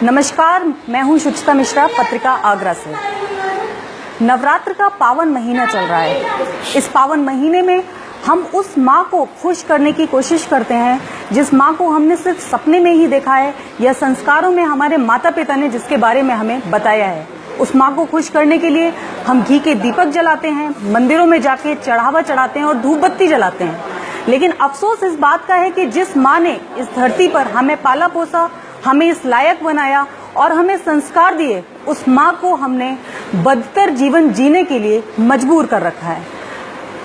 नमस्कार, मैं हूं सुचिता मिश्रा, पत्रिका आगरा से। नवरात्र का पावन महीना चल रहा है। इस पावन महीने में हम उस माँ को खुश करने की कोशिश करते हैं जिस माँ को हमने सिर्फ सपने में ही देखा है या संस्कारों में हमारे माता पिता ने जिसके बारे में हमें बताया है। उस माँ को खुश करने के लिए हम घी के दीपक जलाते हैं, मंदिरों में जाके चढ़ावा चढ़ाते हैं और धूप बत्ती जलाते हैं। लेकिन अफसोस इस बात का है कि जिस माँ ने इस धरती पर हमें पाला पोसा, हमें इस लायक बनाया और हमें संस्कार दिए, उस माँ को हमने बदतर जीवन जीने के लिए मजबूर कर रखा है।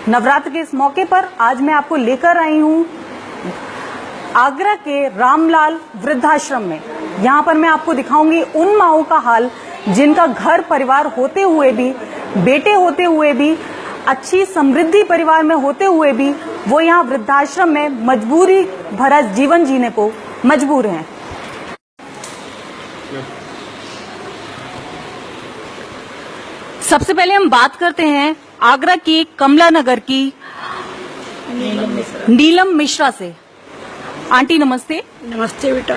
नवरात्र के इस मौके पर आज मैं आपको लेकर आई हूँ आगरा के रामलाल वृद्धाश्रम में। यहाँ पर मैं आपको दिखाऊंगी उन माँओं का हाल जिनका घर परिवार होते हुए भी, बेटे होते हुए भी, अच्छी समृद्धि परिवार में होते हुए भी वो यहाँ वृद्धाश्रम में मजबूरी भरा जीवन जीने को मजबूर हैं। सबसे पहले हम बात करते हैं आगरा की कमला नगर की नीलम मिश्रा से। आंटी नमस्ते। नमस्ते बेटा।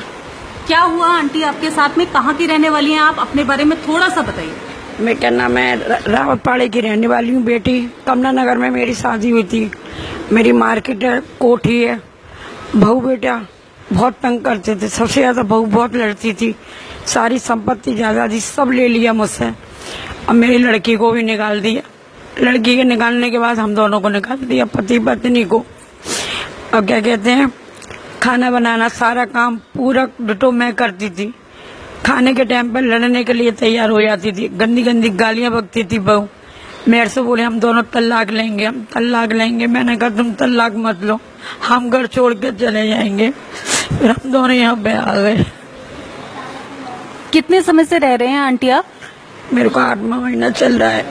क्या हुआ आंटी आपके साथ में, कहाँ की रहने वाली हैं आप, अपने बारे में थोड़ा सा बताइए। बेटा ना, मैं रावतपाड़े की रहने वाली हूँ बेटी। कमला नगर में मेरी शादी हुई थी। मेरी मार्केट है, कोठी है। बहू बेटा बहुत तंग करते थे, सबसे ज्यादा बहू बहुत लड़ती थी। सारी संपत्ति जायदाद सब ले लिया मुझसे। अब मेरी लड़की को भी निकाल दिया। लड़की के निकालने के बाद हम दोनों को निकाल दिया, पति पत्नी को। अब क्या कहते हैं, खाना बनाना सारा काम पूरा डिटो मैं करती थी। खाने के टाइम पर लड़ने के लिए तैयार हो जाती थी, गंदी गंदी गालियां बकती थी बहू। मेरे से बोले हम दोनों तलाक लेंगे, हम तलाक लेंगे। मैंने कहा तुम तलाक मत लो, हम घर छोड़ के चले जाएंगे। फिर हम दोनों यहाँ पे आ गए। कितने समय से रह रहे हैं आंटी आप? मेरे को 8वां महीना चल रहा है।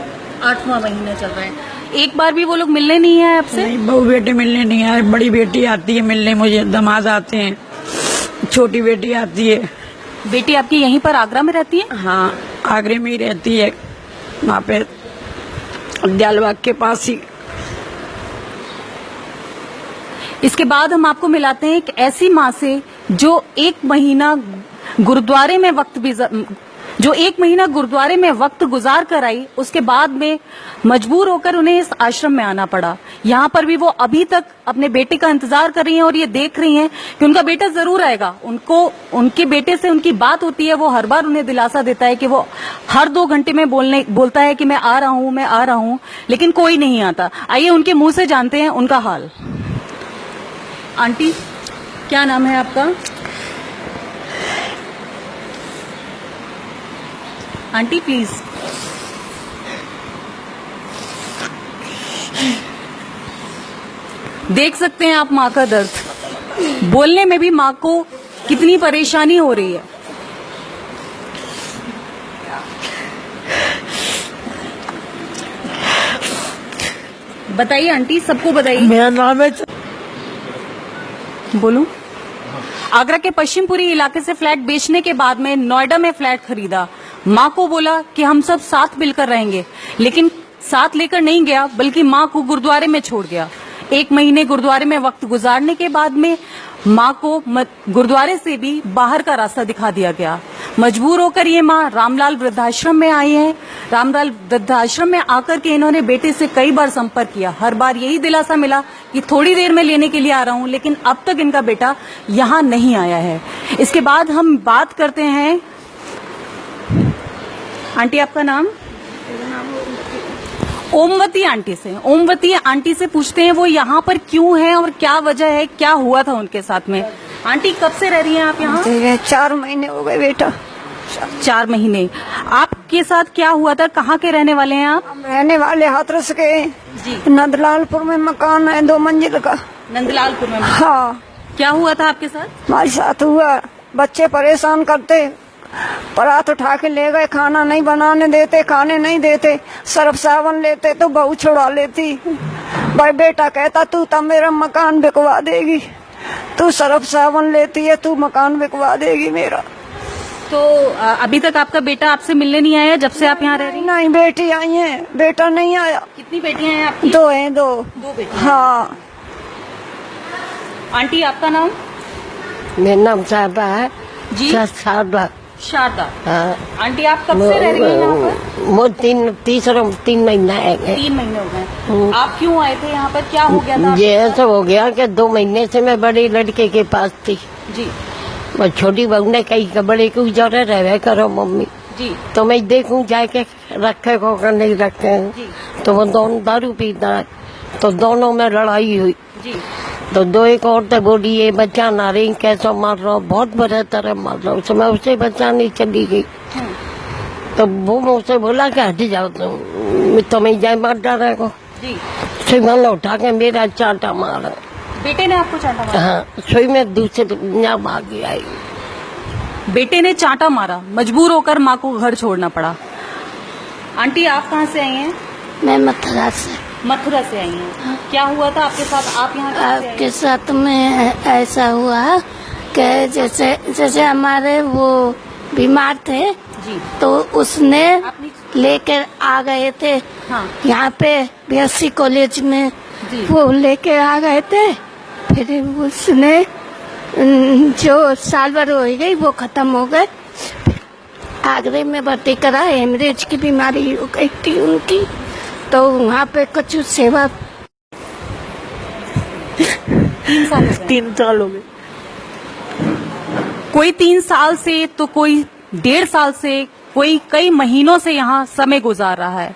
8वां महीना चल रहा है। एक बार भी वो लोग मिलने नहीं आए आपसे? नहीं, बहू बेटे मिलने नहीं आए। बड़ी बेटी आती है मिलने मुझे, दामाद आते हैं, छोटी बेटी आती है। बेटी आपकी यहीं पर आगरा में रहती है? हाँ, आगरे में ही रहती है, वहाँ पे दयालबाग के पास ही। इसके बाद हम आपको मिलाते हैं एक ऐसी माँ से जो एक महीना गुरुद्वारे में वक्त गुजार कर आई। उसके बाद में मजबूर होकर उन्हें इस आश्रम में आना पड़ा। यहाँ पर भी वो अभी तक अपने बेटे का इंतजार कर रही हैं और ये देख रही हैं कि उनका बेटा जरूर आएगा। उनके बेटे से उनकी बात होती है, वो हर बार उन्हें दिलासा देता है कि वो हर 2 घंटे में बोलता है कि मैं आ रहा हूँ, लेकिन कोई नहीं आता। आइए उनके मुंह से जानते हैं उनका हाल। आंटी, क्या नाम है आपका? Aunty please. देख सकते हैं आप माँ का दर्द। बोलने में भी माँ को कितनी परेशानी हो रही है। बताइए आंटी, सबको बताइए। मेरा नाम है। बोलूं? आगरा के पश्चिमपुरी इलाके से फ्लैट बेचने के बाद में नोएडा में फ्लैट खरीदा। माँ को बोला कि हम सब साथ मिलकर रहेंगे, लेकिन साथ लेकर नहीं गया, बल्कि माँ को गुरुद्वारे में छोड़ गया। 1 महीने गुरुद्वारे में वक्त गुजारने के बाद में माँ को गुरुद्वारे से भी बाहर का रास्ता दिखा दिया गया। मजबूर होकर ये माँ रामलाल वृद्धाश्रम में आई है। रामलाल वृद्धाश्रम में आकर के इन्होंने बेटे से कई बार संपर्क किया। हर बार यही दिलासा मिला कि थोड़ी देर में लेने के लिए आ रहा हूँ, लेकिन अब तक इनका बेटा यहाँ नहीं आया है। इसके बाद हम बात करते हैं, आंटी आपका नाम? ओमवती आंटी से। ओमवती आंटी से पूछते हैं वो यहाँ पर क्यों है और क्या वजह है, क्या हुआ था उनके साथ में। आंटी कब से रह रही हैं आप यहाँ? 4 महीने हो गए बेटा। 4 महीने। आपके साथ क्या हुआ था, कहाँ के रहने वाले हैं आप? हम रहने वाले हाथरस के जी। नंदलालपुर में मकान है 2 मंजिल का। नंदलालपुर में? हाँ। क्या हुआ था आपके साथ? हमारे साथ हुआ, बच्चे परेशान करते, परात उठा के ले गए, खाना नहीं बनाने देते, खाने नहीं देते, सर्फ साबुन लेते तो बहू छुड़ा लेती। भाई बेटा कहता तू तब मेरा मकान बिकवा देगी, तू सर्फ साबुन लेती है, तू मकान बिकवा देगी मेरा। तो अभी तक आपका बेटा आपसे मिलने नहीं आया जब से आप यहाँ रह रही हैं? नहीं, बेटी आई है, बेटा नहीं आया। कितनी बेटियां हैं आपकी? 2 हैं। 2 बेटियां। हाँ। आंटी आपका नाम? मेरा नाम साहबा है जी। शारदा। हाँ आंटी आप कब से रह रही हैं यहाँ पर? वो 3 महीना है 3 महीने हो गए। आप क्यों आए थे यहाँ पर, क्या हो गया था? ये ऐसा हो गया कि 2 महीने से मैं बड़े लड़के के पास थी। जी वो छोटी बहू ने कही कि बड़े को जरा रहे करो मम्मी, जी तो मैं देखूं जाके रखे को का नहीं रखे। जी तो वो दोनों दारू पीता है, तो दोनों में लड़ाई हुई। जी तो 2 एक औरतें बोली ये बच्चा ना रही, कैसा मार रहा हूँ, बहुत बुरे तरह मार रहा हूँ। तो मैं उसे बचाने चली गई। तो वो मुझसे बोला कि हट जाओ तुम, तो मैं जाए मार डाले को। जी। सुई मैंने उठा के मेरा चांटा मारा। बेटे ने आपको चांटा मारा? हाँ, सुई में दूसरे यहाँ भागी आई। बेटे ने चांटा मारा, मजबूर होकर माँ को घर छोड़ना पड़ा। आंटी आप कहाँ से आई हैं? मैं मथुरा से। मथुरा से आई हैं। क्या हुआ था आपके साथ, आप यहाँ कैसे आई? आपके साथ में ऐसा हुआ कि जैसे हमारे वो बीमार थे, जी तो उसने आपने लेकर आ गए थे। हाँ यहाँ पे बीएससी कॉलेज में जी। वो लेके आ गए थे। फिर उसने जो साल भर हो गई वो खत्म हो गए। आगरे में भर्ती करा, हेमरेज की बीमारी हो गई थी उनकी, तो वहाँ पे कुछ सेवा 3 साल हो गए। 3 साल हो गए। कोई 3 साल से तो कोई 1.5 साल से, कोई कई महीनों से यहाँ समय गुजार रहा है।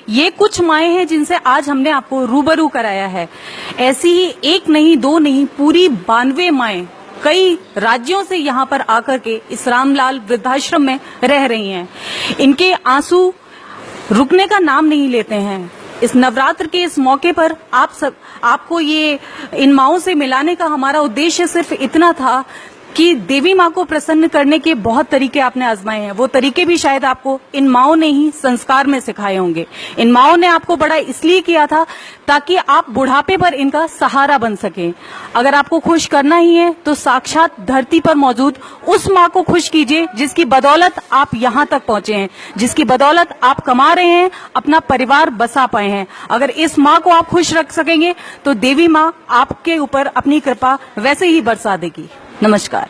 ये कुछ माएं हैं जिनसे आज हमने आपको रूबरू कराया है। ऐसी ही 1 नहीं 2 नहीं, पूरी 92 माएं कई राज्यों से यहाँ पर आकर के इस रामलाल वृद्धाश्रम में रह रही हैं। इनके आंसू रुकने का नाम नहीं लेते हैं। इस नवरात्र के इस मौके पर आपको ये इन माओं से मिलाने का हमारा उद्देश्य सिर्फ इतना था कि देवी माँ को प्रसन्न करने के बहुत तरीके आपने आजमाए हैं। वो तरीके भी शायद आपको इन माओं ने ही संस्कार में सिखाए होंगे। इन माओं ने आपको बड़ा इसलिए किया था ताकि आप बुढ़ापे पर इनका सहारा बन सकें। अगर आपको खुश करना ही है तो साक्षात धरती पर मौजूद उस माँ को खुश कीजिए जिसकी बदौलत आप यहाँ तक पहुंचे हैं, जिसकी बदौलत आप कमा रहे हैं, अपना परिवार बसा पाए हैं। अगर इस माँ को आप खुश रख सकेंगे तो देवी माँ आपके ऊपर अपनी कृपा वैसे ही बरसा देगी। नमस्कार।